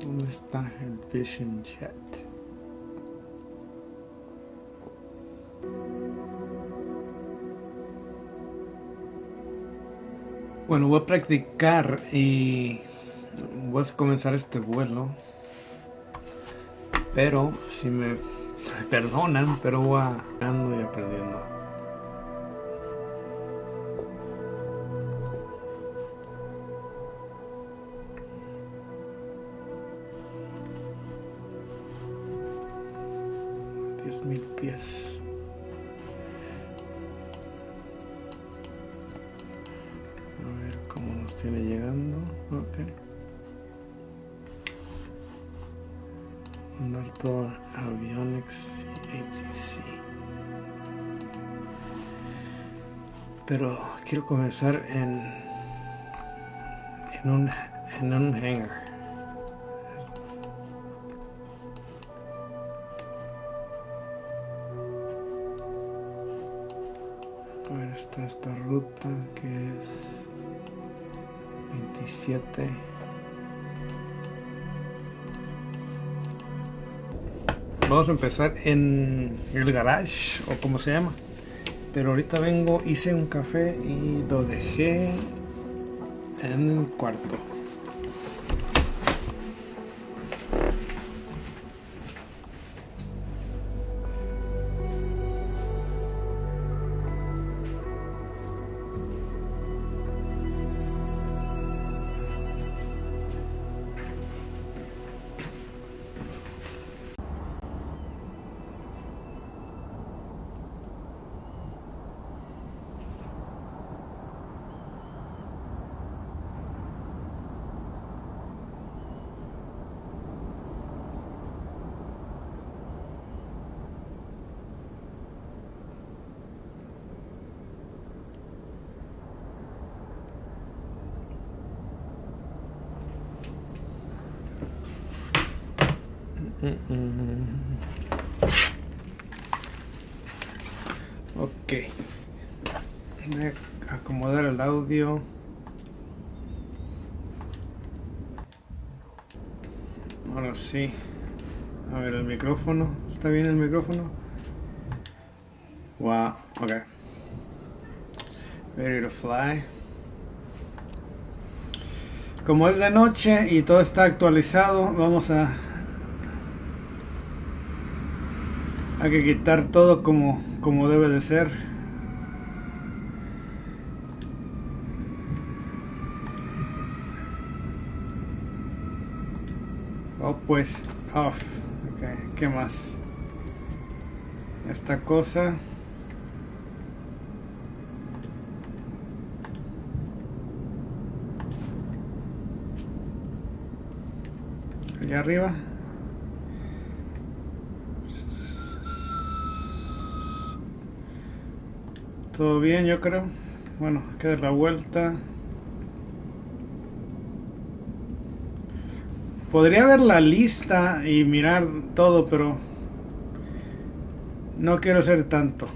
¿Dónde está el Vision Jet? Bueno, voy a practicar y voy a comenzar este vuelo. Pero si me perdonan, pero voy ganando y aprendiendo. $10,000 pies. A ver cómo nos tiene llegando. Ok. Mandar todo avionics y ATC. Pero quiero comenzar en un hangar. A ver, está esta ruta que es 27. Vamos a empezar en el garage o como se llama. Pero ahorita vengo, hice un café y lo dejé en el cuarto. Ok, voy a acomodar el audio. Ahora sí. A ver el micrófono. ¿Está bien el micrófono? Wow, ok. Ready to fly. Como es de noche y todo está actualizado, vamos a que quitar todo como debe de ser. Oh, pues, off. Ok, ¿qué más? Esta cosa. Allá arriba. Todo bien, yo creo. Bueno, hay que dar la vuelta. Podría ver la lista y mirar todo, pero no quiero hacer tanto.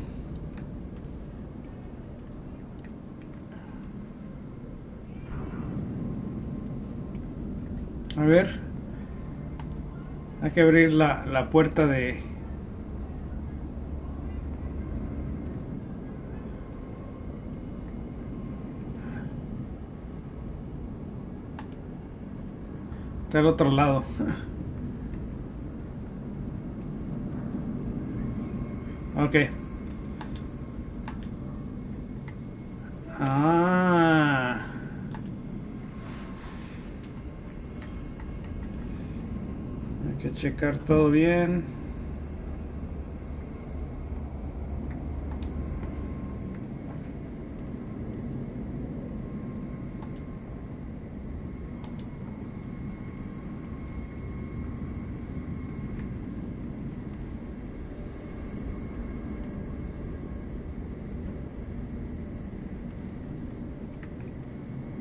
A ver. Hay que abrir la puerta de... Está al otro lado. Ok. Ah. Hay que checar todo bien.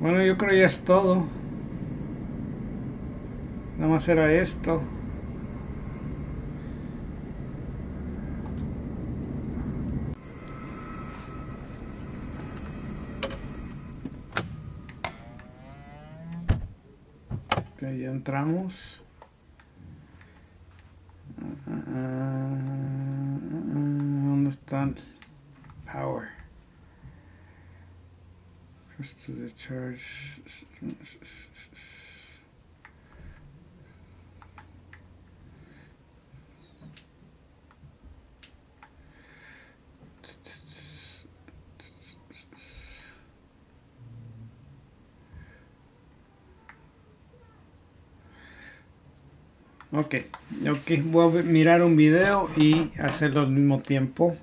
Bueno, yo creo ya es todo. Nada más era esto. Ok, ya entramos. están? Power. First to the charge. Ok, voy a mirar un video y hacerlo al mismo tiempo.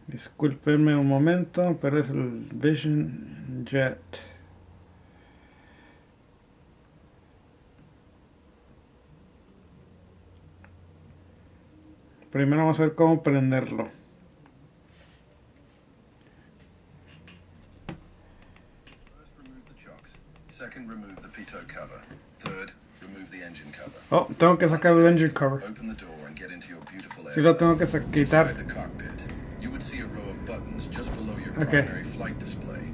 Discúlpenme un momento, pero es el Vision Jet. Primero vamos a ver cómo prenderlo. Second, remove the pitot cover. Third, remove the engine cover. Oh, tengo que sacar el engine cover. Open the door and get into your beautiful Sí, lo tengo que quitar. Inside the cockpit, you would see a row of buttons just below your primary flight display.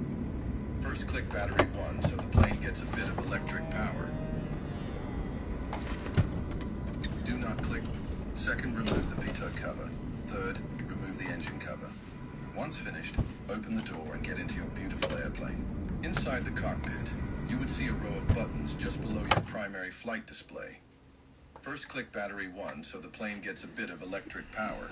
First, click battery 1 so the plane gets a bit of electric power. Do not click. Second, remove the pitot cover. Third, remove the engine cover. Once finished, open the door and get into your beautiful airplane. Inside the cockpit, you would see a row of buttons just below your primary flight display. First, click battery 1 so the plane gets a bit of electric power.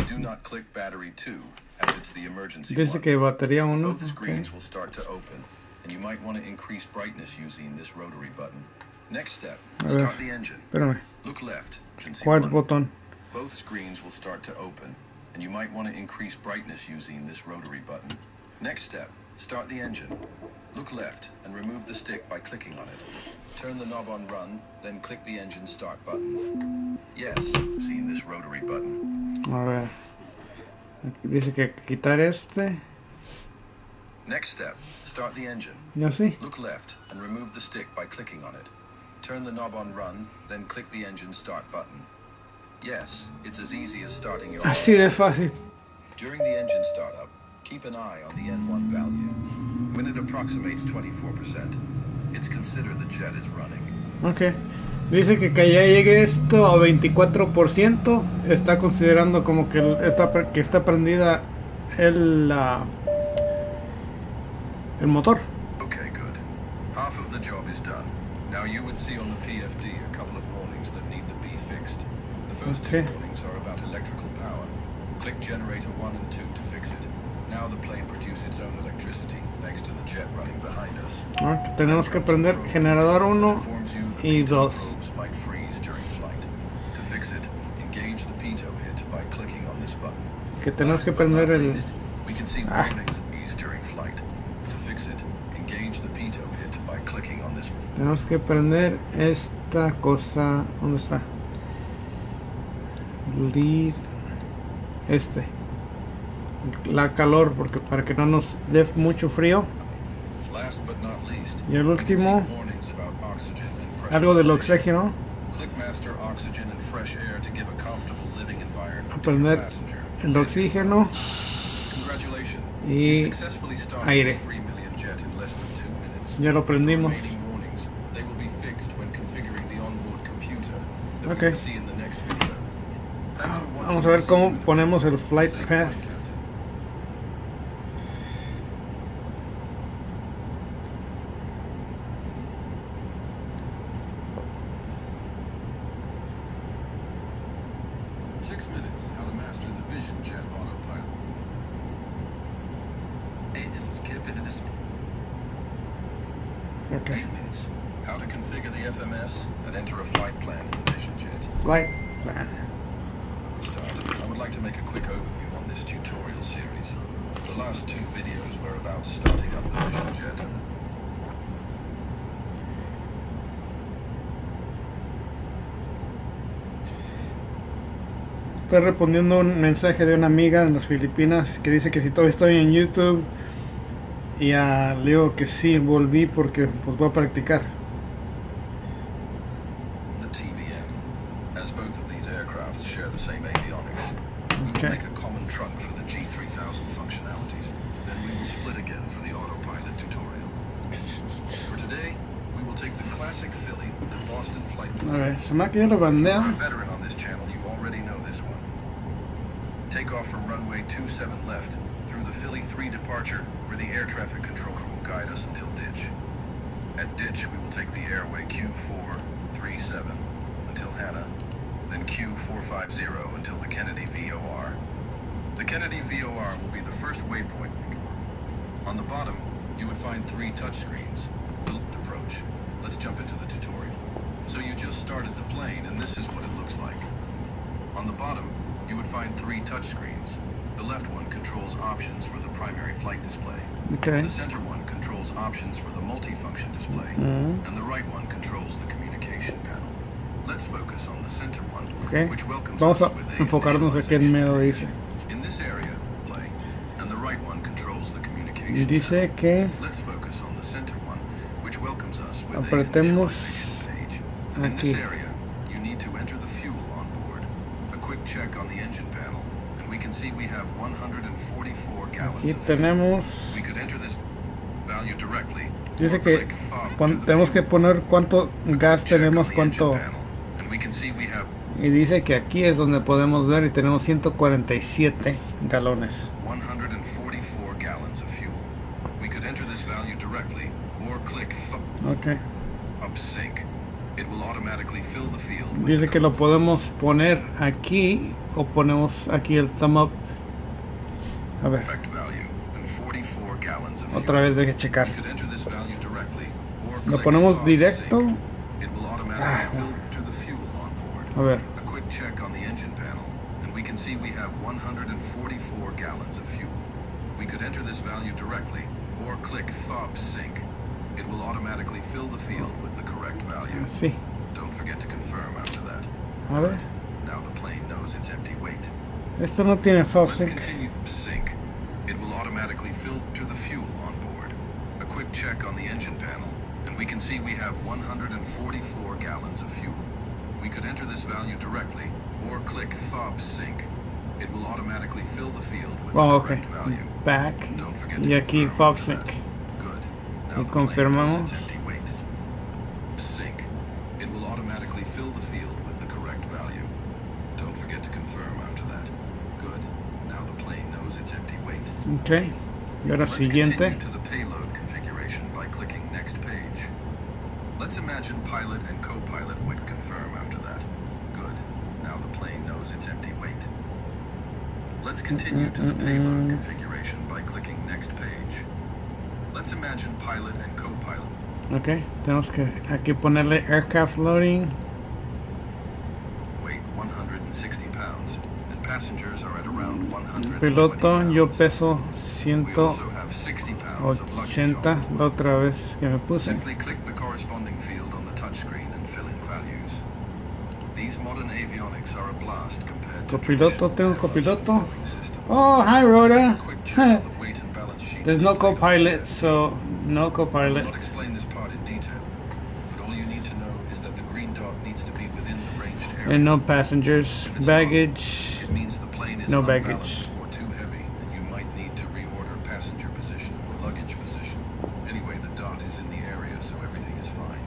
Do not click battery 2 as it's the emergency Dice que batería 1. Both screens will start to open, and you might want to increase brightness using this rotary button. Next step, start the engine. Espérame. Look left. ¿Cuál botón? Both screens will start to open, and you might want to increase brightness using this rotary button. Next step, start the engine. Look left and remove the stick by clicking on it. Turn the knob on run, then click the engine start button. Yes, seeing this rotary button. A ver. Dice que quitar este. Next step, start the engine. ¿Ya sí? Look left and remove the stick by clicking on it. Turn the knob on run, then click the engine start button. Yes, it's as easy as starting your Así de fácil. During the engine startup, keep an eye on the N1 value. When it approximates 24%, it's considered the jet is running. Ok. Dice que ya llegue esto a 24%. Está considerando como que está prendida el motor. Okay, good. Half of the job is done. Now you would see on the PFD a couple of warnings that need to be fixed. The first two warnings are about electrical power. Click generator 1 and 2 to fix it. Now the plane produces its own electricity thanks to the jet running behind us. Tenemos que prender generador 1 y 2. Might freeze during flight. To fix it, engage the pitot hit by clicking on this button. Que tenemos que prender el. We can see warnings of these during flight. To fix it, engage the pitot hit by clicking on this. Tenemos que prender esta cosa. ¿Dónde está? La calor, porque para que no nos dé mucho frío. Y el último, algo del oxígeno. A prender el oxígeno y aire. Ya lo prendimos. Ok. Vamos a ver cómo ponemos el flight path. Okay. 8 minutes. How to configure the FMS and enter a flight plan in the Vision Jet. Flight plan. I would like to make a quick overview on this tutorial series. The last two videos were about starting up the Vision Jet. Estoy respondiendo un mensaje de una amiga en las Filipinas que dice que si todavía estoy en YouTube. Y le digo que sí, volví porque pues voy a practicar. The TBM, as both of these aircrafts share the same avionics, we will make a common trunk for the G3000 functionalities. Then we will split again for the autopilot tutorial. For today, we will take the classic Philly to Boston flight plan. A ver, se me ha quedado la bandera. If you're a veteran on this channel, you already know this one. take off from runway 27 left through the Philly 3 departure, where the air traffic controller will guide us until ditch. At ditch, we will take the airway Q437 until Hannah, then Q450 until the Kennedy VOR. The Kennedy VOR will be the first waypoint. On the bottom, you would find 3 touchscreens. Approach. Let's jump into the tutorial. So you just started the plane, and this is what it looks like. On the bottom, you would find 3 touchscreens. The left one controls options for the primary flight display. Okay. The center one controls options for the multifunction display. And the right one controls the communication panel. Let's focus on the center one, Okay. which welcomes Vamos us a with enfocarnos aquí en medio, dice. In this area, play, and the right one controls the communication Dice que Let's focus on the center one, which welcomes us with apretemos a initialization page. In aquí. this area, you need to enter the fuel on board. A quick check on the engine panel, and we can see we have 144 gallons Aquí of fuel. tenemos. We could enter this value directly. Dice or que click fob to the tenemos que fuel poner cuánto line. gas Check on tenemos, the cuánto. engine panel, and we can see we have Y dice que aquí es donde podemos ver y tenemos 147 galones. 144 gallons of fuel. We could enter this value directly or click Okay. up sync. It will automatically fill the field with Dice the que lo podemos poner aquí o ponemos aquí el thumb up. A ver, correct value and 44 gallons of fuel. otra vez deje checar. We could enter this value directly or Lo click ponemos up directo. sync. It will automatically filter the fuel on board. A ver, A quick check on the engine panel, and we can see we have 144 gallons of fuel. We could enter this value directly, or click FOB Sync. It will automatically fill the field with the correct value. sí. Don't forget to confirm after that. A ver, Now the plane knows its empty weight. esto no tiene fob Let's sync. continue sync. It will automatically filter the fuel on board. A quick check on the engine panel, and we can see we have 144 gallons of fuel. We could enter this value directly, or click FOB Sync. It will automatically fill the field with Oh, the okay. correct value. Back. Don't forget to Y aquí confirm fob after sync. that. Good. Y Now the plane confirmamos. knows its empty weight. Sync. It will automatically fill the field with the correct value. Don't forget to confirm after that. Good. Now the plane knows its empty weight. Ok. Y ahora Let's siguiente. continue to the payload configuration by clicking next page. Let's imagine pilot and co-pilot would confirm after that. Good. Now the plane knows its empty weight. Let's continue to the payload configuration by clicking next page. Let's imagine pilot and co-pilot. Ok. Tenemos que aquí ponerle aircraft loading. Weight 160 pounds, and passengers are at around 120 Piloto, yo pounds. peso We also have 60 pounds of luggage 180. on La board. otra vez que me puse. Simply click the corresponding field on the touchscreen and fill in values. These modern avionics are a blast compared to Copiloto, traditional tengo Airbus copiloto. and Boeing systems. Oh, hi Take a Rhoda. quick check on the weight and balance sheet There's no displayed on the co-pilot, left. so no I will co-pilot. not explain this part in detail, but all you need to know is that the green dot needs to be within the ranged area. And no passengers. If it's Baggage. It means the plane is No unbalanced baggage. or too heavy, and you might need to reorder passenger position or luggage position. Anyway, the dot is in the area, so everything is fine.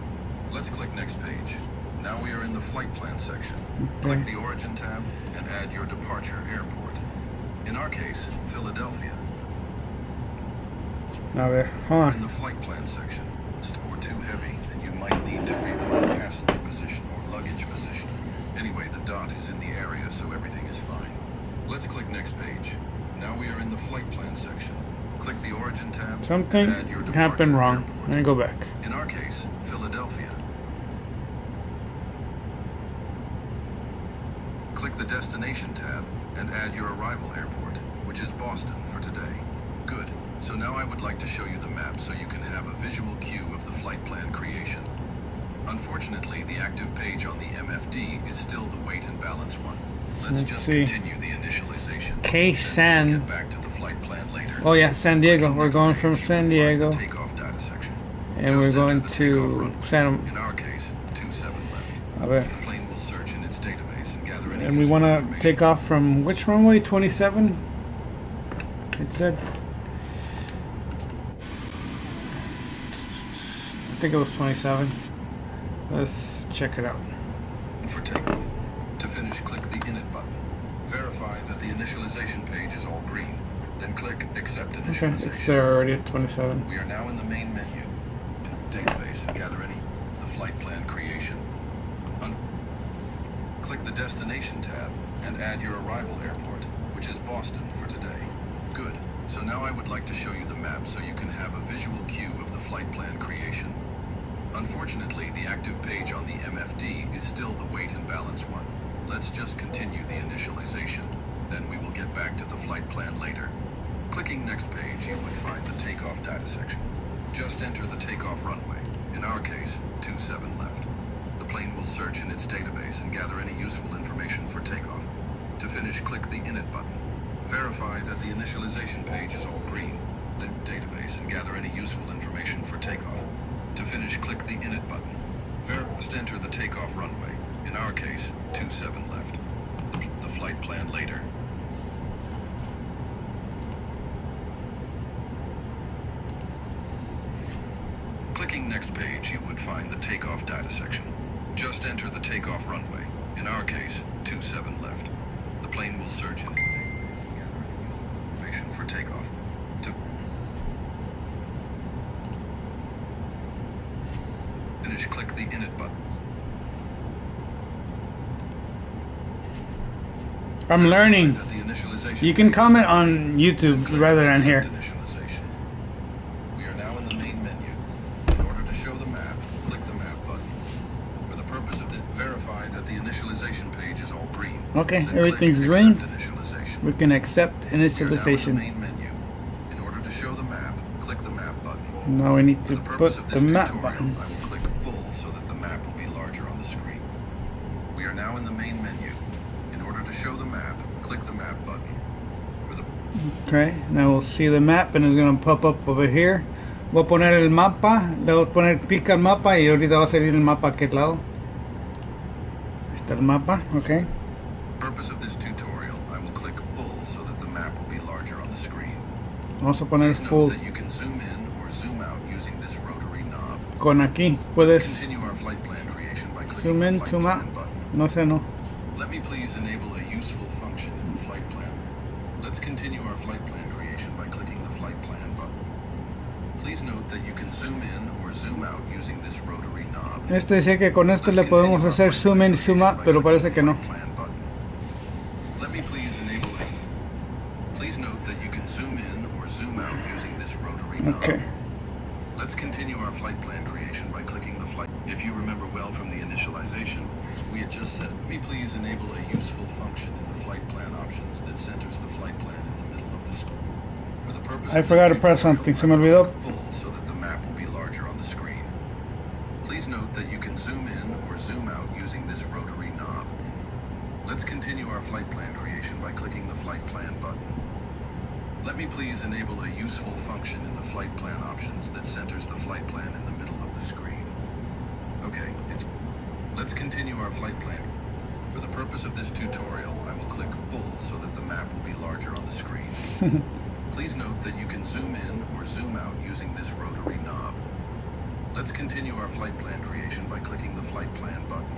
Let's click next page. Now we are in the flight plan section. Click the origin tab and add your departure airport. In our case, Philadelphia. A ver, hold In on. the flight plan section, or too heavy, and you might need to reorder passenger position or luggage position. Anyway, the dot is in the area, so everything is fine. Let's click next page. Now we are in the flight plan section. Click the origin tab Something and add your departure happened wrong. airport. Let me go back. In our case, Philadelphia. Click the destination tab and add your arrival airport, which is Boston for today. Good. So now I would like to show you the map so you can have a visual cue of the flight plan creation. Unfortunately, the active page on the MFD is still the weight and balance one. Let's Let's just see. continue the initialization. K San. Get back to the flight plan later. Oh yeah, San Diego. Clicking We're next going page, from you will San find Diego, the takeoff data section. and Just we're enter going the takeoff to runway. San. In our case, 27 left. A ver. The plane will search in its database and gather any And we useful want to information. take off from which runway? 27? It said. I think it was 27. Let's check it out. For takeoff. To finish, click the Init button. Verify that the initialization page is all green. Then click Accept Okay, Initialization. it's already at 27. We are now in the main menu, in Database, and gather any the flight plan creation. Click the Destination tab and add your arrival airport, which is Boston for today. Good. So now I would like to show you the map so you can have a visual cue of the flight plan creation. Unfortunately, the active page on the MFD is still the weight and balance one. Let's just continue the initialization. Then we will get back to the flight plan later. Clicking next page, you would find the takeoff data section. Just enter the takeoff runway. In our case, 27 left. The plane will search in its database and gather any useful information for takeoff. To finish, click the Init button. Verify that the initialization page is all green. Then database and gather any useful information for takeoff. To finish, click the Init button. Just enter the takeoff runway. In our case, 27 left. The flight plan later. Clicking next page, you would find the takeoff data section. Just enter the takeoff runway. In our case, 27 left. The plane will search in its database and gather any useful information for takeoff. To finish, click the Init button. I'm learning. You can comment on YouTube rather than here. We are now in the main menu. In order to show the map, click the map button. For the purpose of this, verify that the initialization page is all green. Okay, Then everything's click green. Accept Initialization. We can accept We are now in the initialization. main menu. In order to show the map, click the map button. Now we need For to the put purpose of the this map tutorial, button. I will click full so that the map will be larger on the screen. We are now in the main menu. In order to show the map, click the map button. For the Okay, now we'll see the map and it's going to pop up over here. Voy a poner el mapa, le voy a poner clic al mapa y ahorita va a salir el mapa a aquel lado. Ahí está el mapa, ok. purpose of this tutorial, I will click full so that the map will be larger on the screen. Vamos a poner Please full note that you can zoom in or zoom out using this rotary knob. con aquí. Let's Puedes continue our flight plan creation by clicking zoom the in, flight zoom out. plan button. No sé, no. Let me please enable a useful function in the flight plan. Let's continue our flight plan creation by clicking the flight plan button. Please note that you can zoom in or zoom out using this rotary knob. Este decía que con esto le podemos hacer zoom in y zoom out, pero parece que no. Let me please enable a. Please note that you can zoom in or zoom out using this rotary knob. Okay. Let's continue our flight plan creation by clicking the flight. If you remember well from the initialization, we had just said, let me please enable a useful function in the flight plan options that centers the flight plan in the middle of the screen. For the purpose I of forgot this to press tutorial, something. Se I me will olvidó. click full so that the map will be larger on the screen. Please note that you can zoom in or zoom out using this rotary knob. Let's continue our flight plan creation by clicking the flight plan button. Let me please enable a useful function in the flight plan options that centers the flight plan in the middle of the screen. Okay, let's continue our flight plan. For the purpose of this tutorial, I will click full so that the map will be larger on the screen. Please note that you can zoom in or zoom out using this rotary knob. Let's continue our flight plan creation by clicking the flight plan button.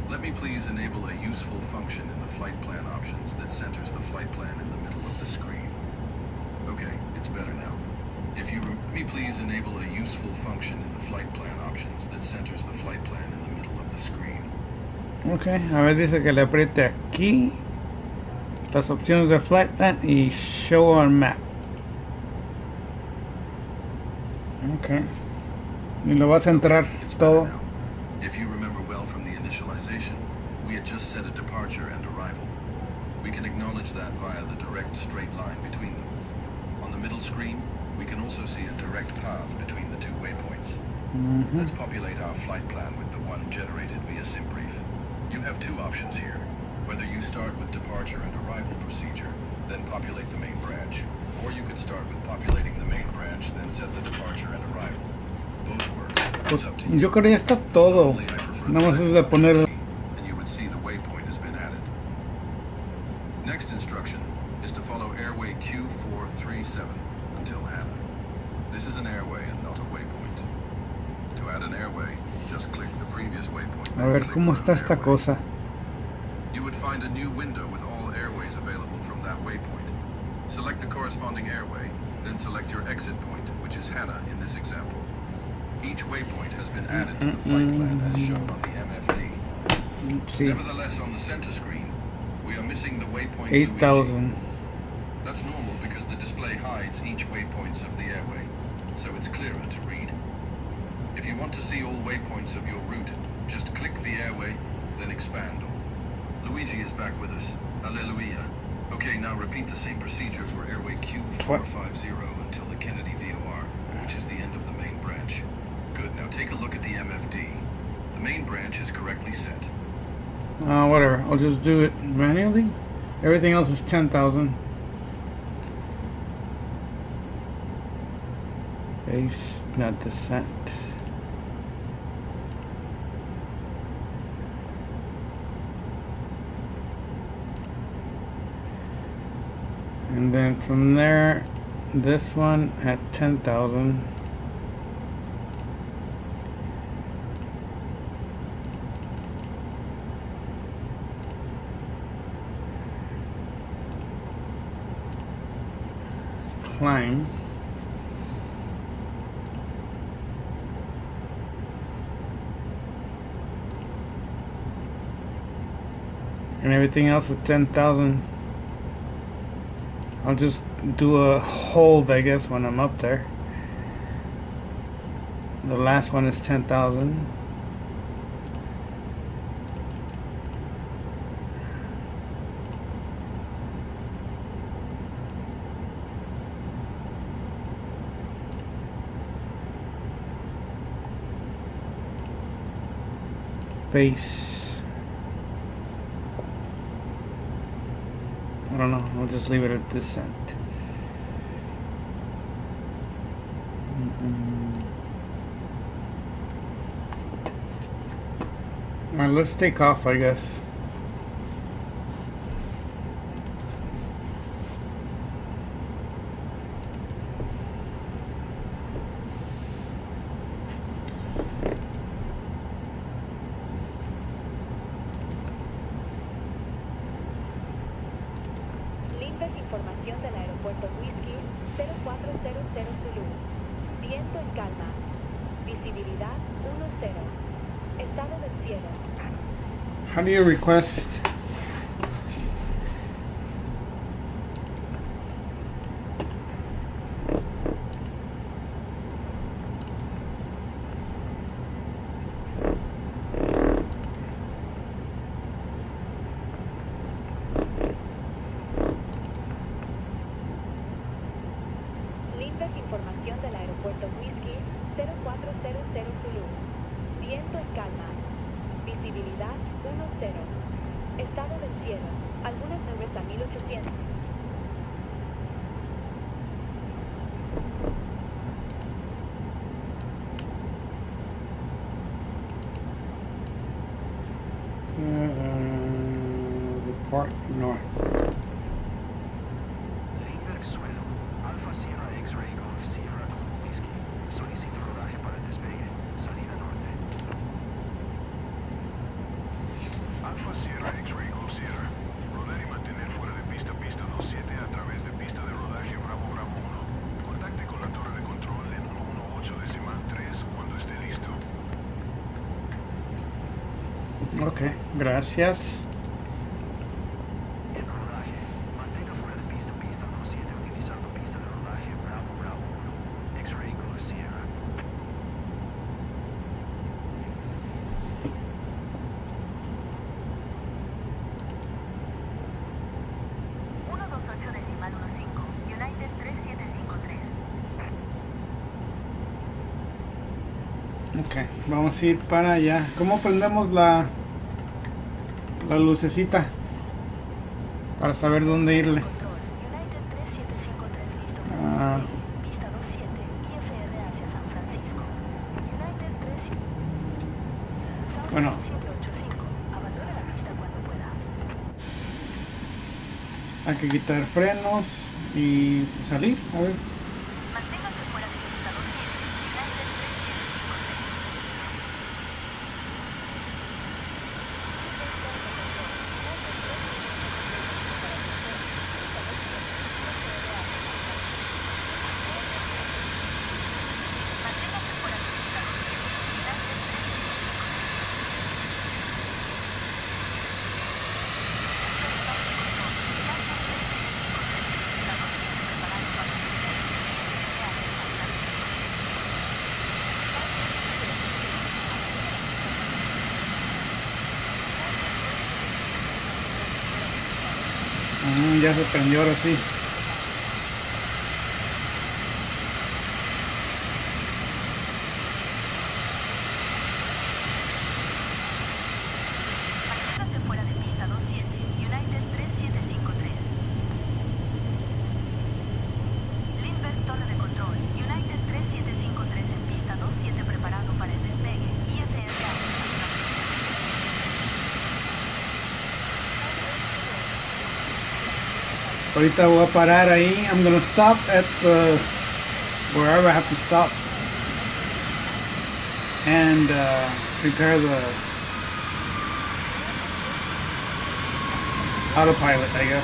Let me please enable a useful function in the flight plan options that centers the flight plan in the middle of the screen. Okay, it's better now. Let me please enable a useful function in the flight plan options that centers the flight plan in the middle of the screen. Ok, a ver, dice que le apriete aquí las opciones de flight plan y show our map. Ok, y lo va a centrar It's todo. better now. If you remember well from the initialization, we had just set a departure and arrival. We can acknowledge that via the direct straight line between them. On the middle screen, we can also see a direct path between the two waypoints. Let's populate our flight plan with the one generated via SimBrief. You have two options here. Whether you start with departure and arrival procedure, then populate the main branch, or you could start with populating the main branch, then set the departure and arrival. Both work. Pues It's up to you. yo creo que ya está todo. Personally, I prefer Nada the más es second de option poner. C, and you would see the waypoint has been added. Next instruction is to follow airway Q437 until Hannah. This is an airway and not a waypoint. To add an airway, just click the previous waypoint. A ver cómo está esta cosa. You would find a new window with all Select the corresponding airway, then select your exit point, which is Hannah in this example. Each waypoint has been added to the flight plan as shown on the MFD. Let's see. Nevertheless, on the center screen, we are missing the waypoint 8,000. That's normal because the display hides each waypoints of the airway, so it's clearer to read. If you want to see all waypoints of your route, just click the airway, then expand all. Luigi is back with us. Alleluia. Okay, now repeat the same procedure for airway Q450 until the Kennedy VOR, which is the end of the main branch. Good, now take a look at the MFD. The main branch is correctly set. Whatever, I'll just do it manually. Everything else is 10,000. Base, not descent. And then from there, this one at 10,000. Climb. And everything else is 10,000. I'll just do a hold, I guess, when I'm up there. The last one is 10,000. Base. I don't know, I'll just leave it at descent. Alright, let's take off, I guess. Información del aeropuerto Whiskey 0400 Zulu. Viento en calma. Visibilidad 10. Estado del cielo. How do you request? Información del aeropuerto Whiskey 0400 Zulu. Viento en calma. Visibilidad 10. Estado del cielo. Algunas nubes a 1800. Report north. Libre, suelo. Alfa Sierra X-Ray Golf Sierra como Whiskey. Solicito rodaje para el despegue. Salida norte. Alfa Sierra X-Ray Golf Sierra. Rodar y mantener fuera de pista 27 a través de pista de rodaje Bravo 1. Contacte con la torre de control en 118.3 cuando esté listo. Ok, gracias. Ok, vamos a ir para allá. ¿Cómo prendemos la lucecita? Para saber dónde irle. Bueno. Hay que quitar frenos y salir, a ver. ya se prendió ahora sí. Manténgase fuera de pista 27, United 3753. Libre, torre de control, United 3753 en pista 27 preparado para el despegue. IFS out. Ahorita voy a parar ahí. I'm gonna stop at the wherever I have to stop and prepare the autopilot, I guess.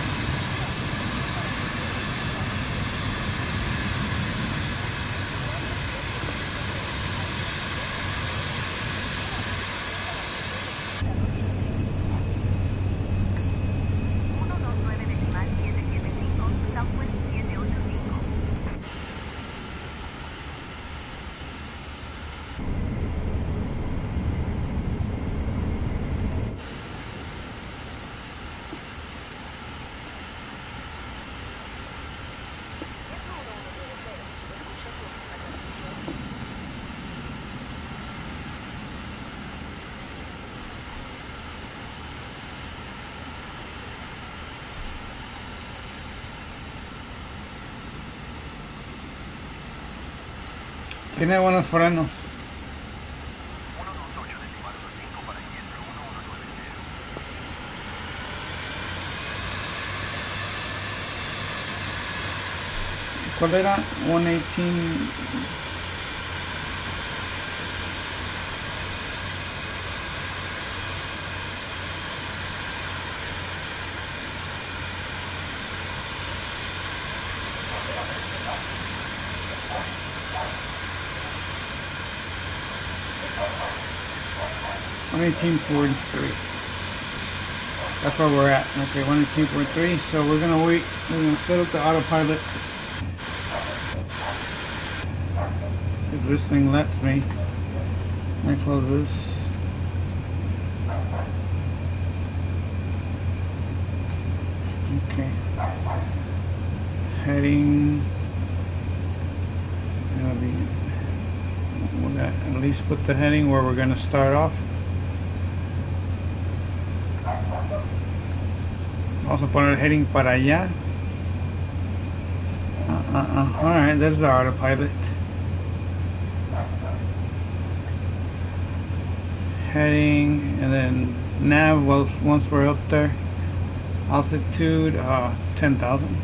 Tiene buenos frenos. 128 decimal 5 para encuentro 1190. ¿Cuál era? 118. That's where we're at. Okay, 118.3. So we're gonna wait. We're gonna set up the autopilot. If this thing lets me. Let me close this. Okay. Heading. It's gonna be. We're gonna at least put the heading where we're gonna start off. Vamos a poner el heading para allá. Alright, there's the autopilot. Heading, and then nav, well, once we're up there. Altitude, 10,000.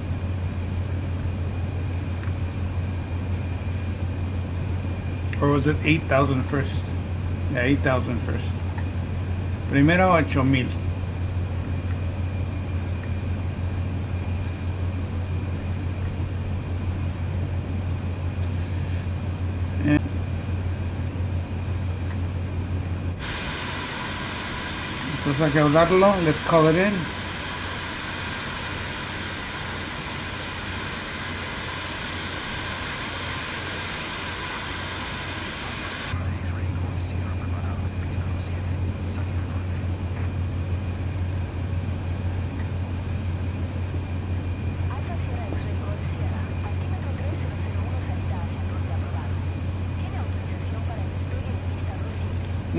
Or was it 8,000 first? Yeah, 8,000 first. Primero 8,000. Entonces hay que hablarlo. Let's call it in.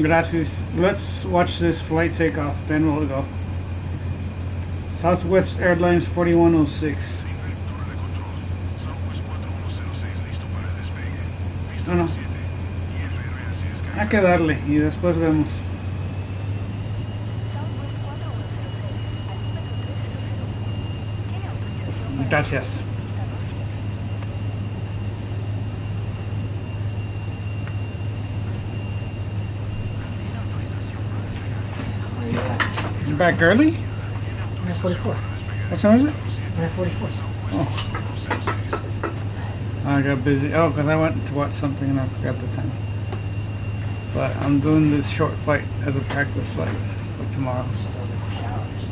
Gracias. Let's watch this flight take off, then we'll go. Southwest Airlines 4106. No, no. Hay que darle y después vemos. Gracias. You back early? 9:44. What time is it? 9:44. Oh. I got busy. Oh, because I went to watch something and I forgot the time. But I'm doing this short flight as a practice flight for tomorrow. Still get the showers.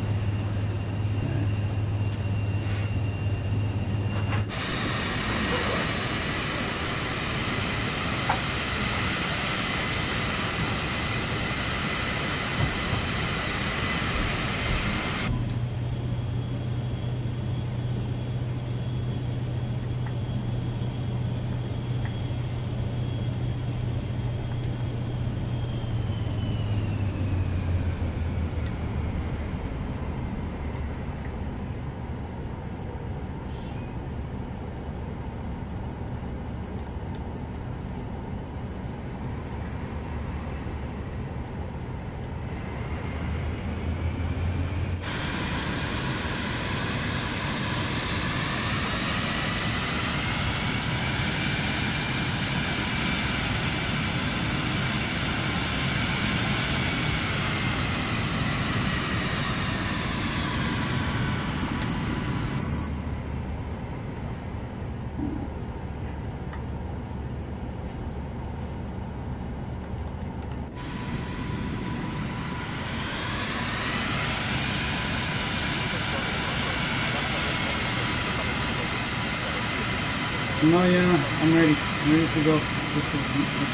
No, yeah, I'm ready. I'm ready to go. As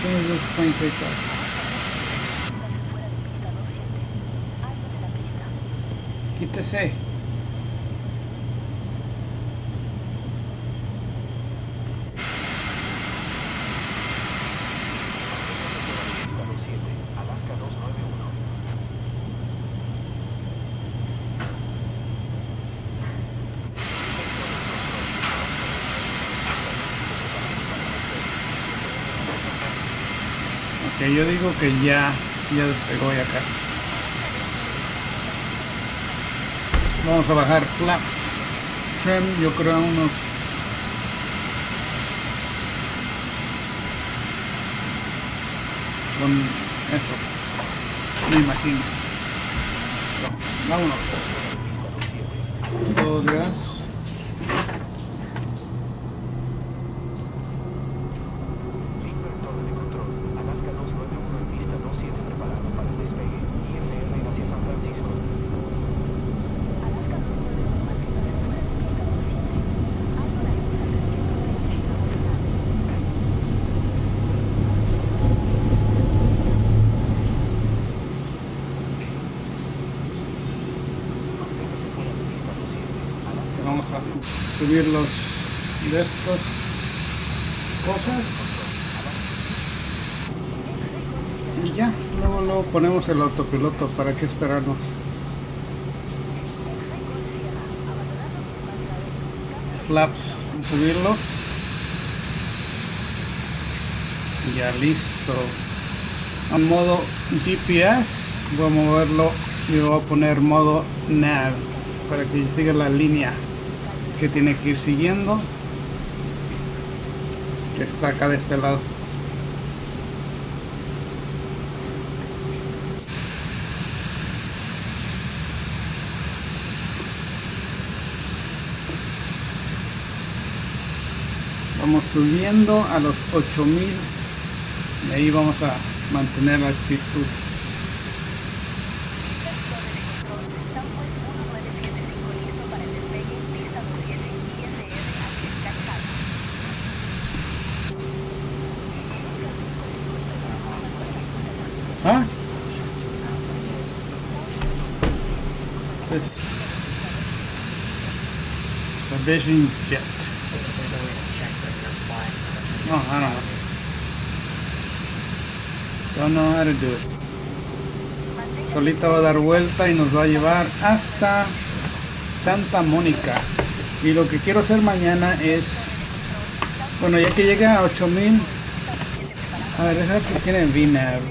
soon as this plane takes off. Quítese. Ok, yo digo que ya despegó ya acá. Vamos a bajar flaps. Trim, yo creo unos... con eso, me imagino. Vámonos. Todo gas. Vamos a subir los de estas cosas y ya, luego ponemos el autopiloto. ¿Para qué esperarnos? Flaps, subirlos y ya listo. En modo GPS voy a moverlo y voy a poner modo nav para que siga la línea que tiene que ir siguiendo, que está acá de este lado. Vamos subiendo a los 8000 y ahí vamos a mantener la altitud. ¿Ah? Pues, a Vision Jet. No, I don't know. Don't know how to do it. Solita va a dar vuelta y nos va a llevar hasta Santa Mónica. Y lo que quiero hacer mañana es, bueno, ya que llega a 8000, a ver, déjame ver si tiene VNAV.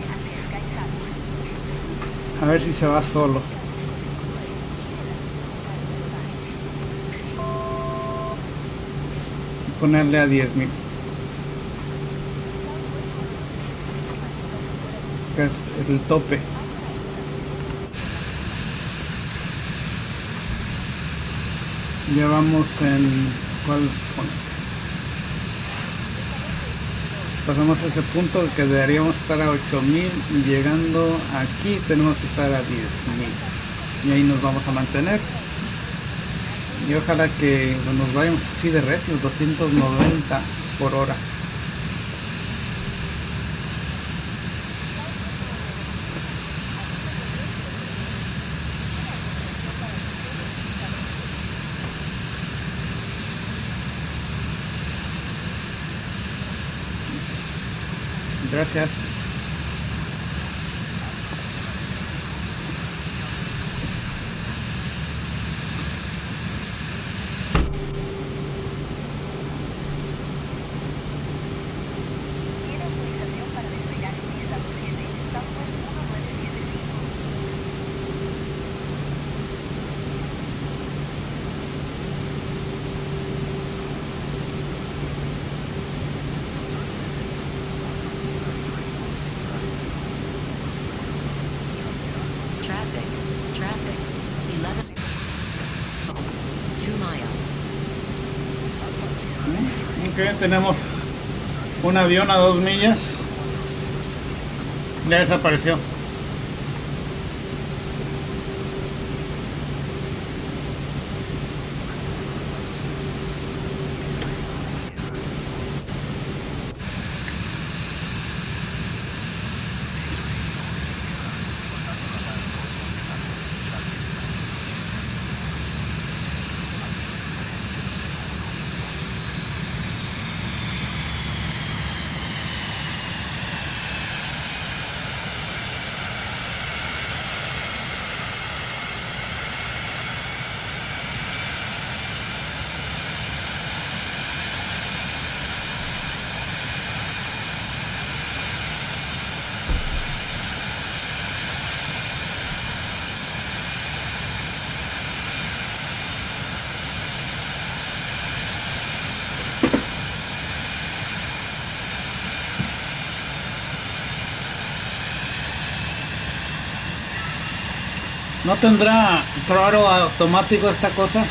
A ver si se va solo. Ponerle a 10,000. Es el tope. Ya vamos en... ¿cuál pone? Pasamos a ese punto que deberíamos estar a 8000 y llegando aquí tenemos que estar a 10,000 y ahí nos vamos a mantener y ojalá que nos vayamos así de recios, 290 por hora. Gracias. Traffic. 11. 2 miles. Ok, tenemos un avión a 2 millas. Ya desapareció. ¿No tendrá throttle automático esta cosa?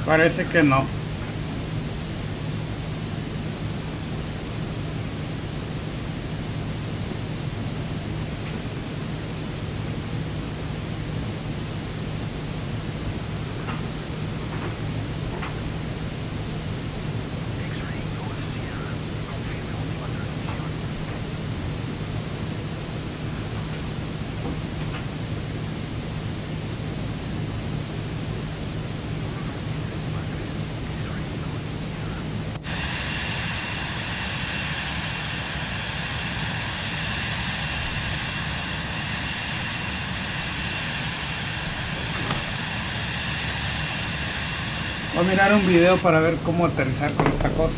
Parece que no. Voy a mirar un video para ver cómo aterrizar con esta cosa.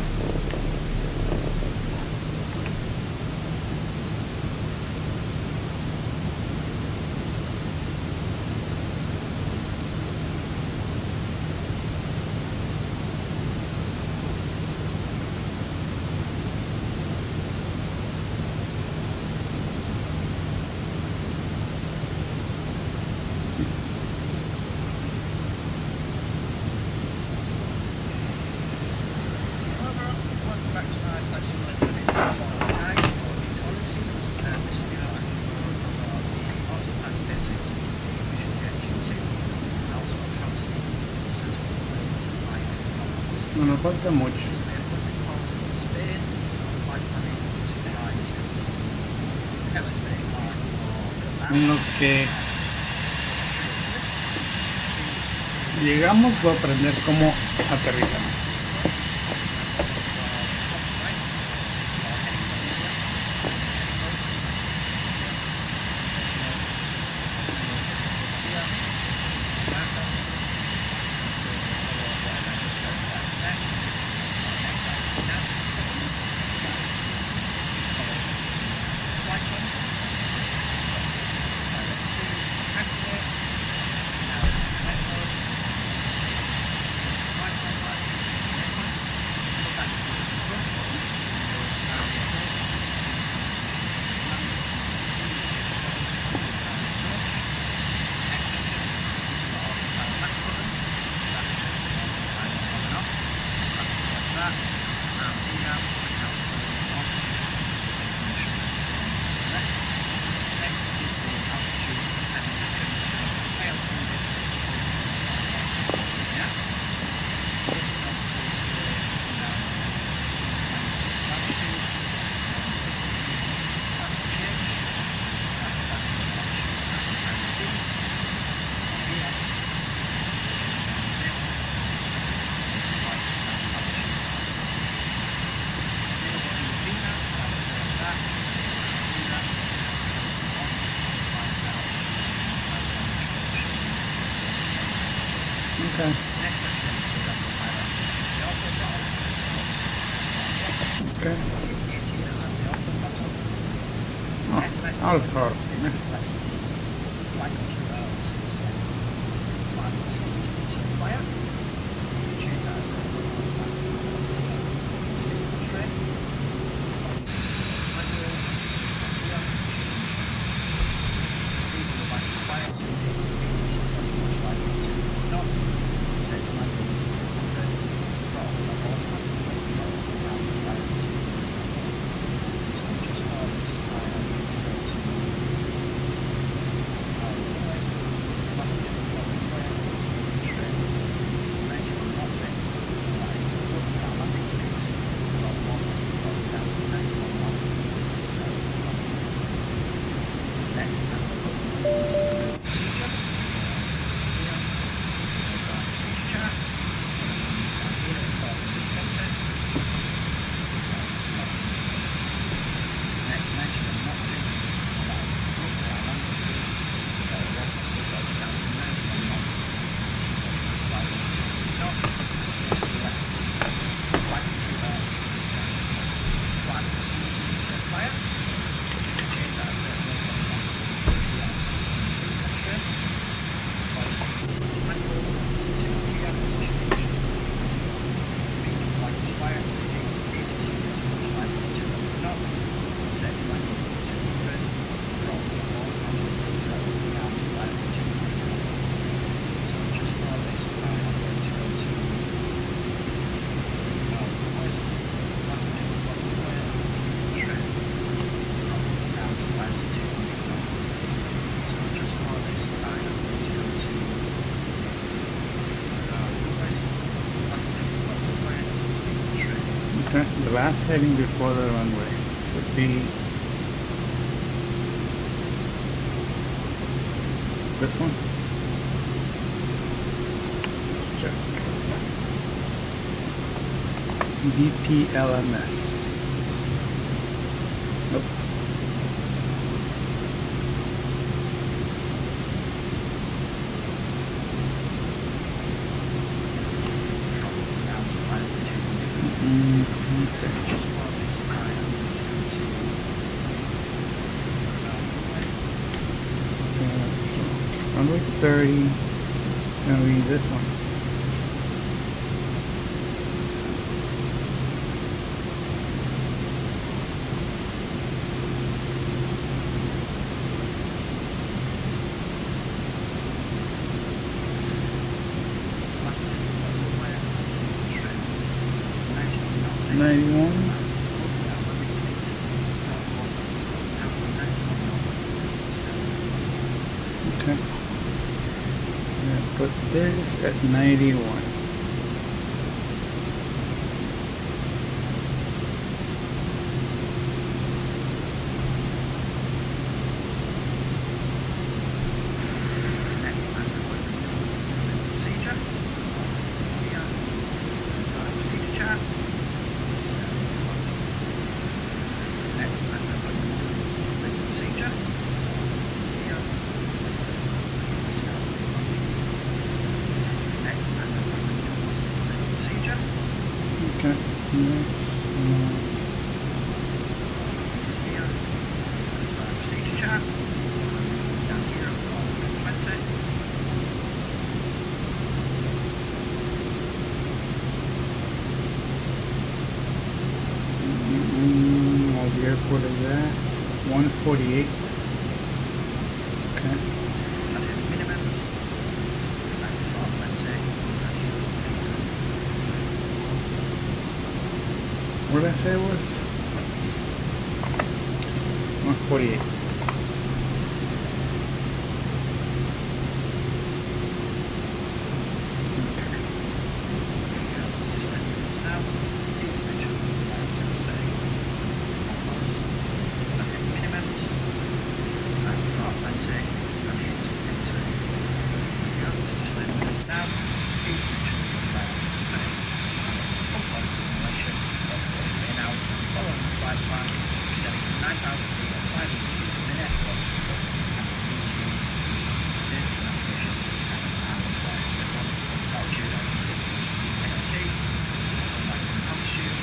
Welcome back to my Flight Simulator 24 tutorial series. This video I'm going to cover the autopilot basics in the Mission Jet G2 and also how to set up the plane to fly it. No nos falta mucho. Basically, equipment calls in Spain and flight planning to try to elevate line for En lo que llegamos voy a aprender cómo se aterriza. Okay. Next section is the autopilot. The autopilot. Okay. 18 and the autopilot. I'll throw. This reflects the flight computer's set manual setting to the flyer. You change that setting to train. Speed of the bike is fire, so you need to 86,000 much like 2 knots. Set to manual 200. Throttle automatically down to latitude 200. So just for this, I need to go to less passenger following way, so we can train 91 knots in. So that is roughly our landing speed. Throttle automatically falls down to 91 knots. So next, I'm going to put procedure. last heading before the runway should be this one. Let's check. VPLMS. Nope. So just for this, I am going to go to west. Runway 30. Gonna be this one. Last week, runway, that's on the train. 91 knots. 91. So that's hopefully I'm going to need to see automatic controls now. So 91 knots to 70. Okay. Yeah, put this at 91. Next, I'm going to do is procedure. So this here, procedure chart to 70. Next, I'm going to do is procedure. So this here to 70. Next, I'm going to do is procedure. So Okay. this here, procedure chart. It's down here at 420. Well, the airport is at 148. Okay. And then minimums, and 420, and here's later. What did I say it was? 148. Let's just make minutes now. Need to make sure that to say plus and then minimums, and 420, and hit enter. There we go, let's just make minutes now. Need to make sure that to say plus simulation. Okay, now following the flight plan, setting to 9,000 feet at 500 feet per minute. And release you in navigation time and flight. So once altitude, I'll just hit AOT, so we'll come back in altitude.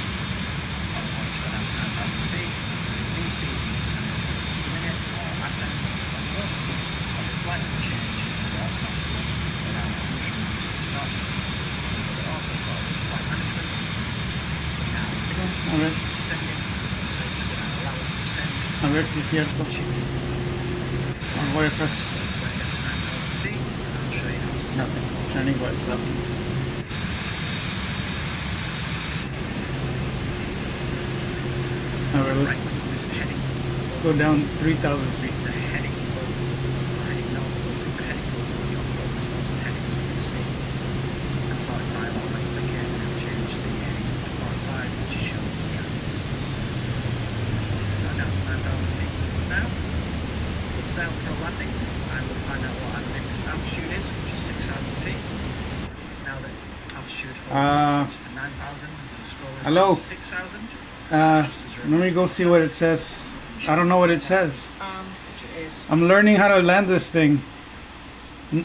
I want to go down to 9,000 feet. Mean speed, 700 feet per minute, or ascent, on the flight will change, and will automatically go down 106 knots. We'll go up, we'll go to flight management. So now, Alright. it's descending, so it's going to allow us to descend to A ver si es cierto. altitude. Voy a press. So when it gets to 9,000 feet, I'll show you how to descend. Nothing. It's turning by itself. Alright, Right, let's this heading, go down 3,000 see feet. the heading note, we'll see the heading will go your focus onto the heading, so we can see at 45 on the click here, and it'll change the heading to 45, which is shown here. Going down to 9,000 feet, so now we'll sail for a landing, and we'll find out what our next altitude is, which is 6,000 feet. Now that altitude holds to 9,000, we'll scroll this hello? down to 6,000. Let me go see what it says. I don't know what it says. Which it is. I'm learning how to land this thing.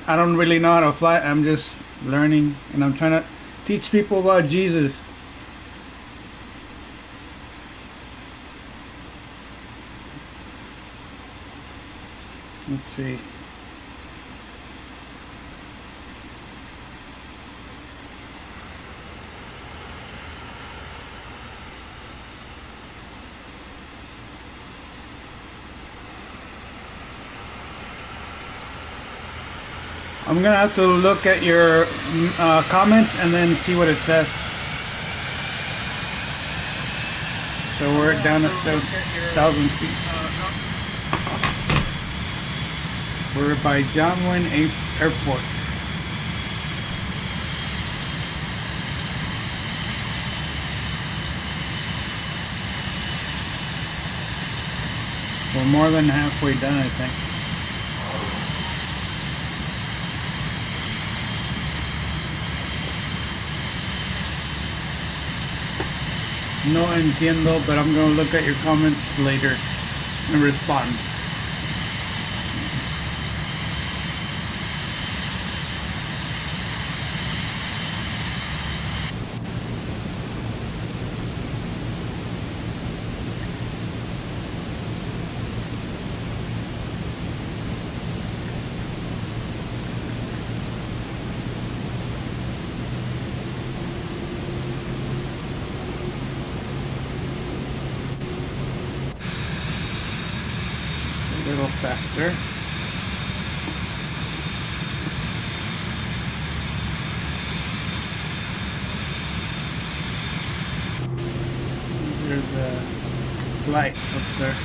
I don't really know how to fly. I'm just learning, and I'm trying to teach people about Jesus. Let's see. I'm gonna have to look at your comments and then see what it says. So we're down at 7,000 feet. We're by John Wayne Airport. We're more than halfway done, I think. No entiendo, but I'm going to look at your comments later and respond. A little faster. There's a light up there.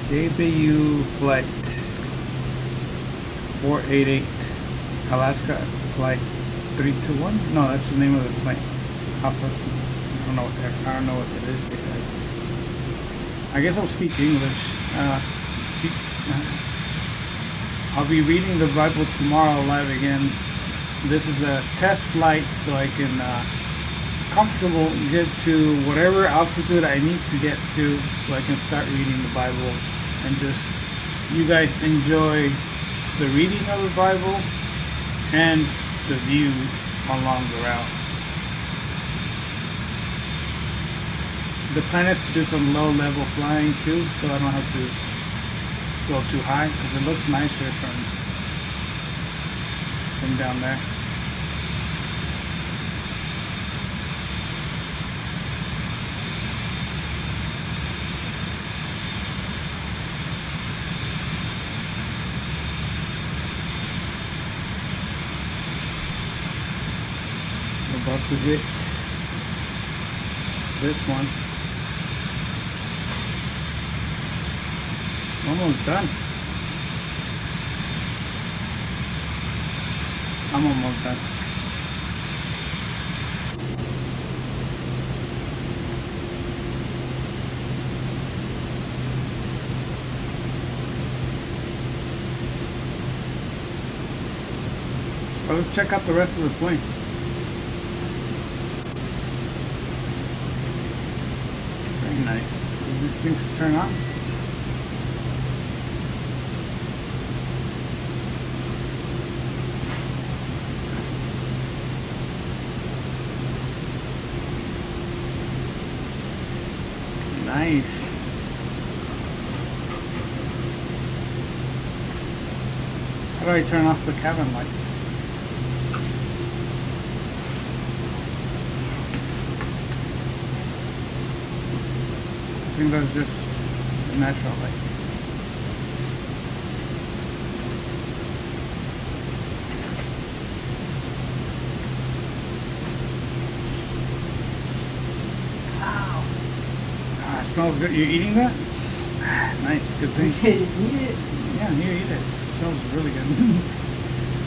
JBU flight 488 Alaska flight 321. No, that's the name of the plane. I don't know what it is. I guess I'll speak English. I'll be reading the Bible tomorrow live again. This is a test flight, so I can comfortable get to whatever altitude I need to get to, so I can start reading the Bible and just you guys enjoy the reading of the Bible and the view along the route. The plan is to do some low level flying too, so I don't have to go too high, because it looks nicer from down there. We're about to hit this one. Almost done. I'm almost done. Well, let's check out the rest of the plane. Very nice. Do these things turn on? Nice. How do I turn off the cabin lights? I think that's just the natural light. Smells good. You eating that? Nice, good thing. Okay, eat it. Yeah, you eat it. It smells really good.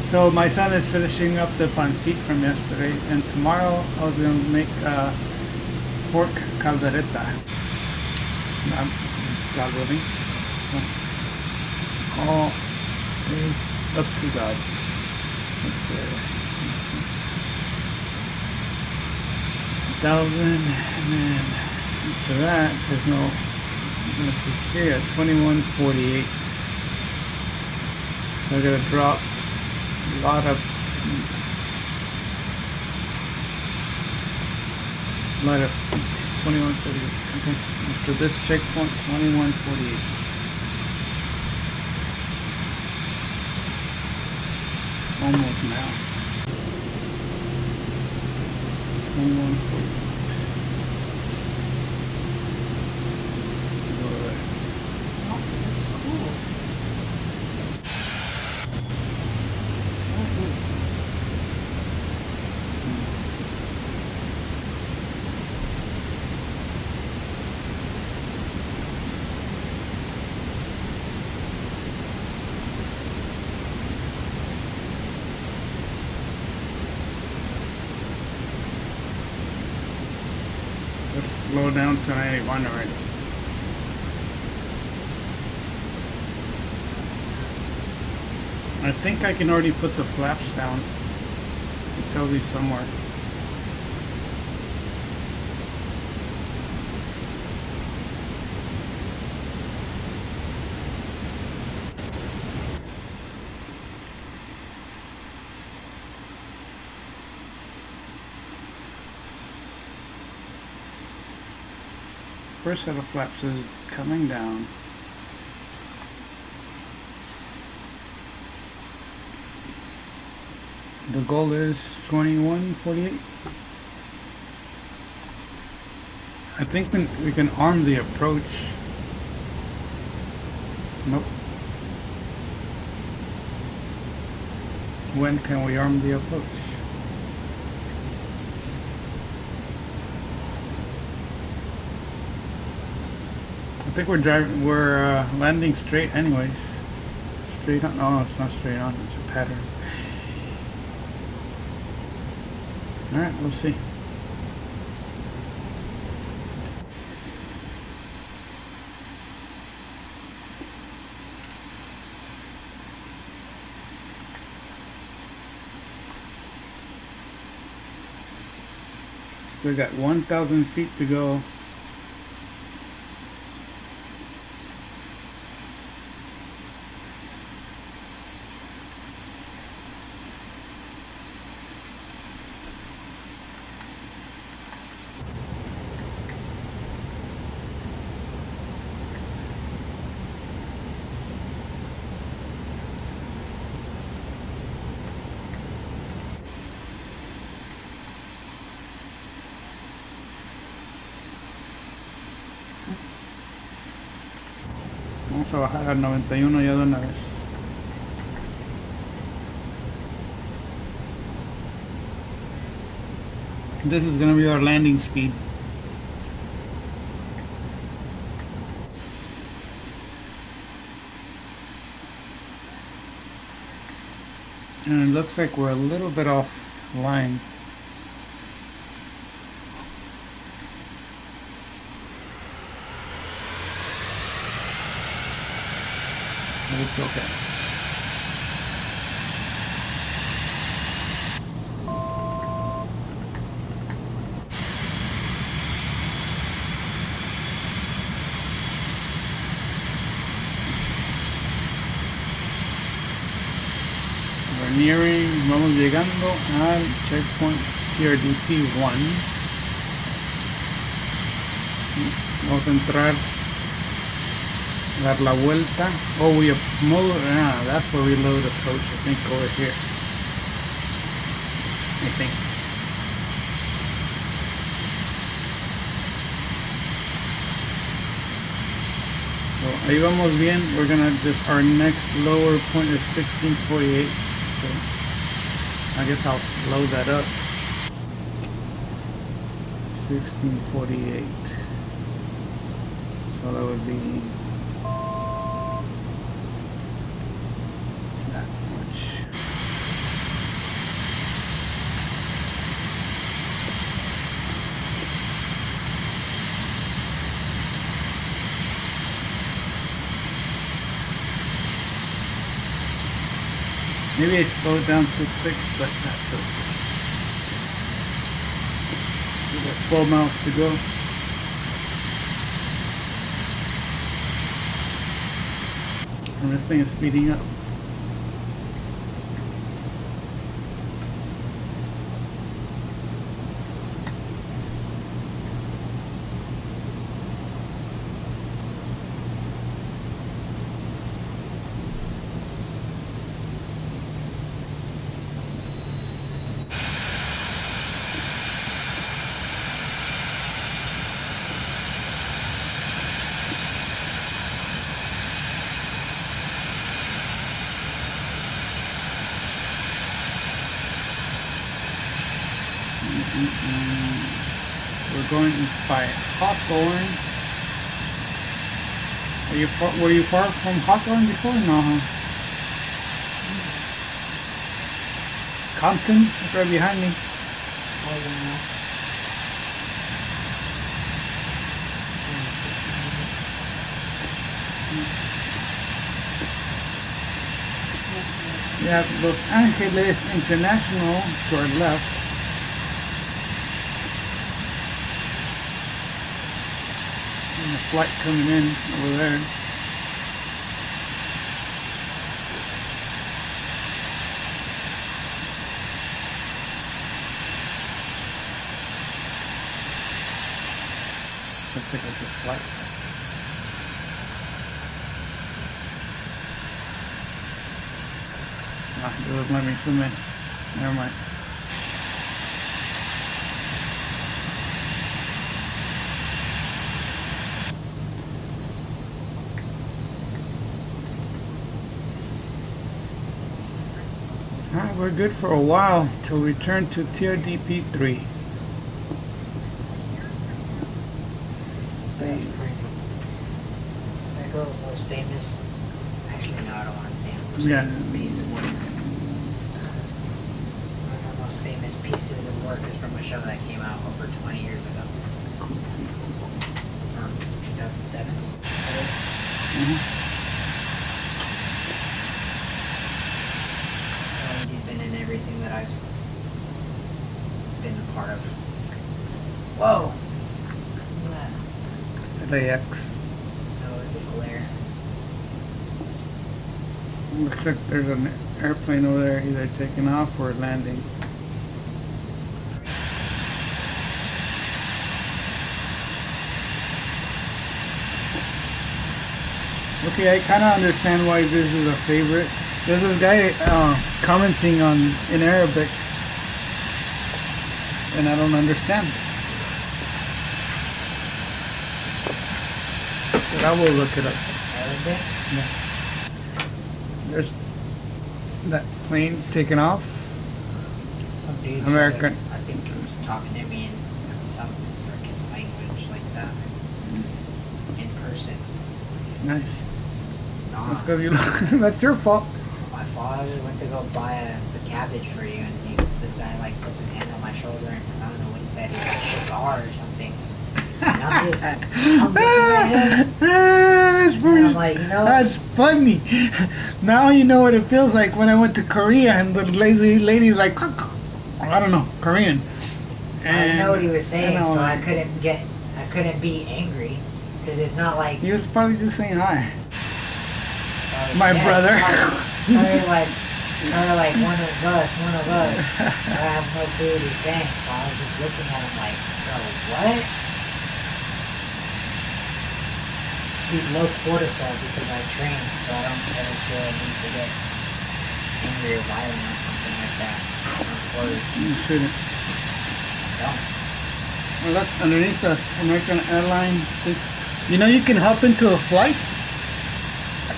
So my son is finishing up the pancit from yesterday, and tomorrow I was going to make pork caldereta. God willing. So, all is up to God. Let's see. 1,000, and then after that, there's no, I'm going to put here at 2148. So I got to drop a lot of feet. 2148. Okay. After this checkpoint, 2148. Almost now. 2148. slow down to 91 already. I think I can already put the flaps down. It tells you somewhere. First set of flaps is coming down. The goal is 21:48. I think we can arm the approach. Nope. When can we arm the approach? I think we're landing straight anyways. Straight on, no, it's not straight on, it's a pattern. Alright, we'll see. Still got 1,000 feet to go. Vamos a bajar al 91 ya de una vez. This is going to be our landing speed. And it looks like we're a little bit off line. But it's okay. We're nearing, vamos llegando al checkpoint TRDP 1. Vamos a entrar, dar la vuelta. Oh, we have that's where we load approach, I think, over here. I think. So ahí vamos bien. We're gonna just, our next lower point is 1648. So I guess I'll load that up. 1648. So that would be that much. Maybe I slowed down too quick, but that's okay. We got 12 miles to go. And this thing is speeding up. We're going by Hawthorne. Were you far from Hawthorne before? No, huh? Compton, it's right behind me. Oh, yeah. have Los Angeles International to our left. And a flight coming in over there. Looks like it's a flight. Ah, it doesn't let me zoom in. Never mind. Alright, we're good for a while till we return to TRDP 3. That's crazy. That girl was famous. Actually, no, I don't want to say it. Most Yeah. famous piece of work. One of her most famous pieces of work is from a show that came out over 20 years ago. 2007. So he's been in everything that I've been a part of. Whoa! Look at that. LAX. No, it's a glare. Looks like there's an airplane over there either taking off or landing. Okay, I kind of understand why this is a favorite. There's this guy commenting in Arabic, and I don't understand. But I will look it up. Arabic? Yeah. There's that plane taking off. Some dude American. I think he was talking to me in some freaking language like that. In person. Nice. Nah. That's because you. That's your fault. My father went to go buy the cabbage for you, and this guy like puts his hand on my shoulder, and I don't know what he said. He's like cigar or something. And I'm looking at him, That's and funny. I'm like, you know, That's funny. Now you know what it feels like when I went to Korea and the lazy lady's like, I don't know, Korean. I didn't know what he was saying, I know, so I couldn't be angry, because it's not like He was probably just saying hi. my brother. Probably like one of us. I have no clue what he's saying, so I was just looking at him like, bro, what? Keep low cortisol because I train, so I don't ever feel a need to get angry or violent or something like that. Or You shouldn't. don't. Well, look, underneath us, American Airlines 6. You know you can hop into a flight?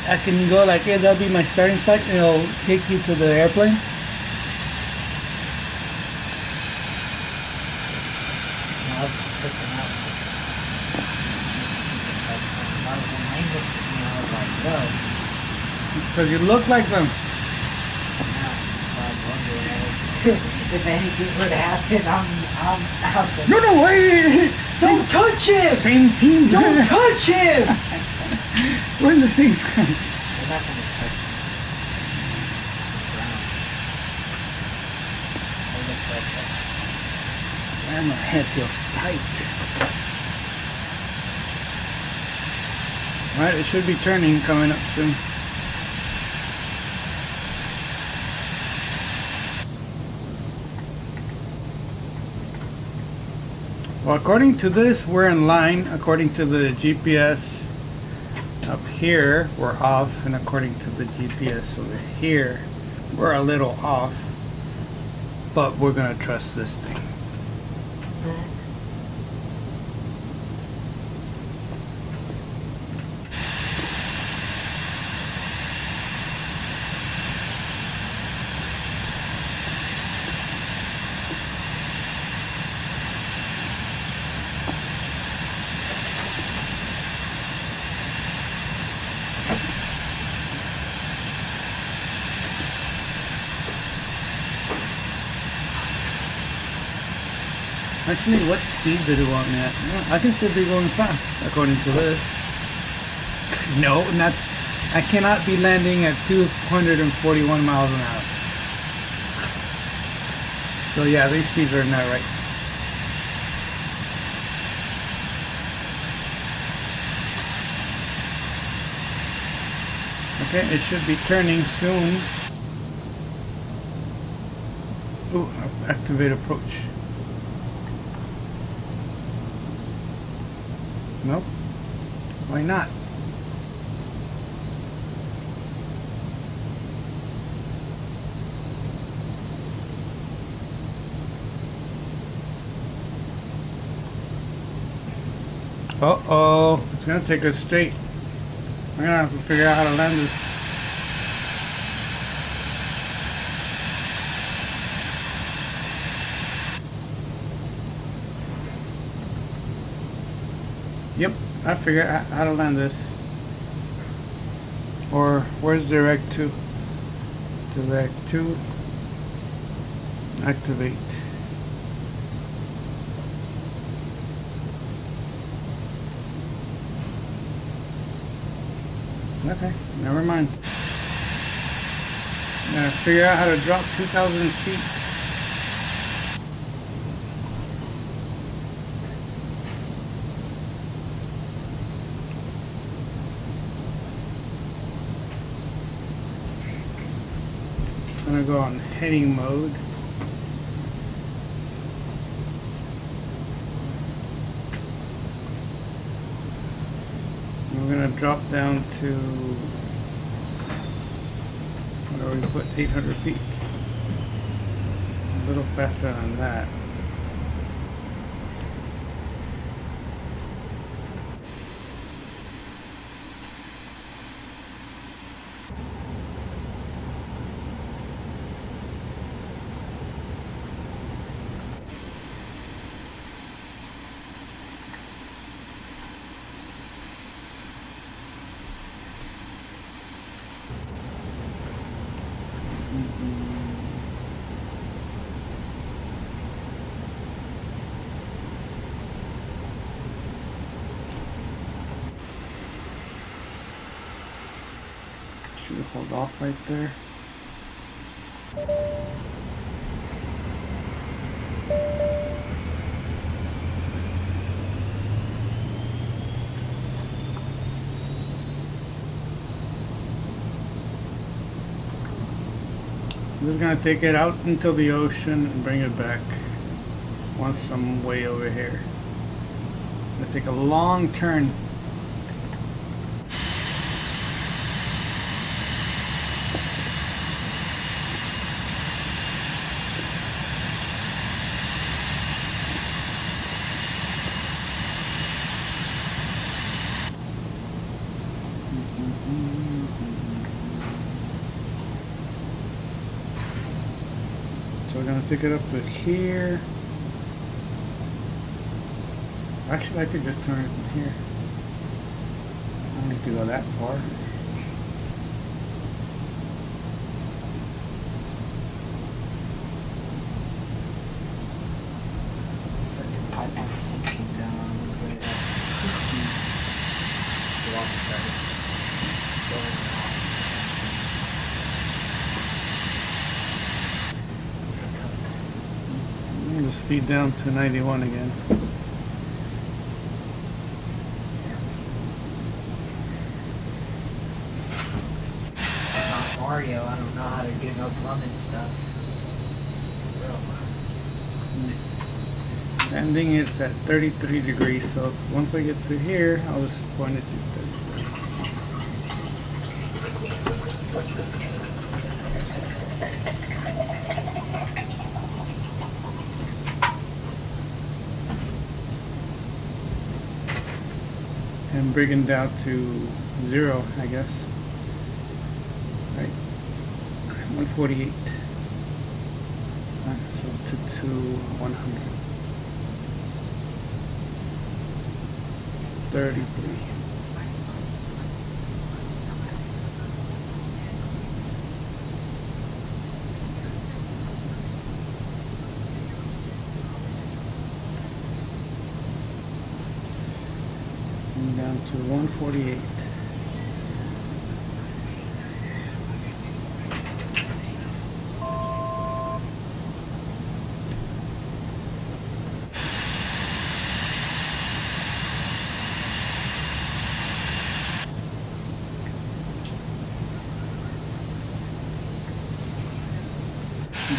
I can go like, hey, that'll be my starting flight, and it'll take you to the airplane. No, I was freaking out. Like, language to me, I was like, yo. Because you look like them. If anything would happen, I'm out there. No, wait! Don't touch him! Same team. Don't touch him! We're in the same. We're not gonna touch him. Brown. They look like that. Man, my head feels tight. Alright, it should be turning coming up soon. Well, according to this, we're in line. According to the GPS up here, we're off. And according to the GPS over here, we're a little off. But we're going to trust this thing. Actually, what speed did it want me at? I can still be going fast, according to this. No, not. I cannot be landing at 241 miles an hour. So yeah, these speeds are not right. Okay, it should be turning soon. Ooh, activate approach. Nope. Why not? Uh-oh, it's gonna take us straight. I'm gonna have to figure out how to land this. Yep, I figured out how to land this. Or where's direct to? Direct to. Activate. Okay, never mind. I'm gonna figure out how to drop 2,000 feet. I'm gonna go on heading mode. We're gonna drop down to, where we put 800 feet. A little faster than that. Should we hold off right there? I'm just gonna take it out into the ocean and bring it back once I'm way over here. I'm gonna take a long turn. So we're gonna take it up to here. Actually, I could just turn it from here. I don't need to go that far. Pipeline is sinking down. The water started going off. I'm gonna speed down to 91 again. Not Mario, I don't know how to do no plumbing stuff. Landing it's at 33 degrees, so once I get to here, I'll just point it to 33. And bring it down to 0, I guess. Right, 148. So to 100. 33. And down to 148.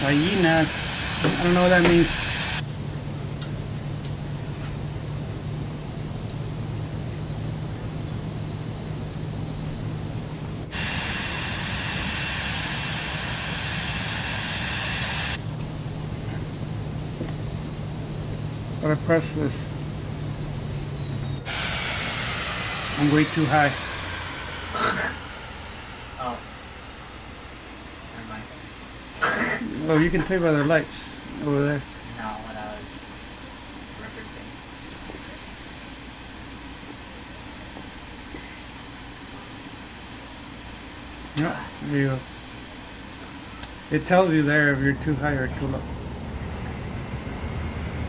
Ballenas. I don't know what that means. Gotta press this. I'm way too high. Oh. Never mind. Oh, you can tell by the lights over there. No, what I was referencing. Yeah, there you go. It tells you there if you're too high or too low.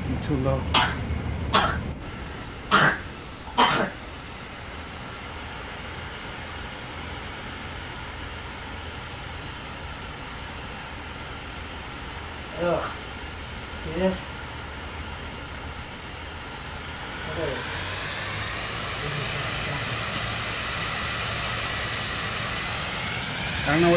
You're too low. Ugh. See this? What is? I don't know what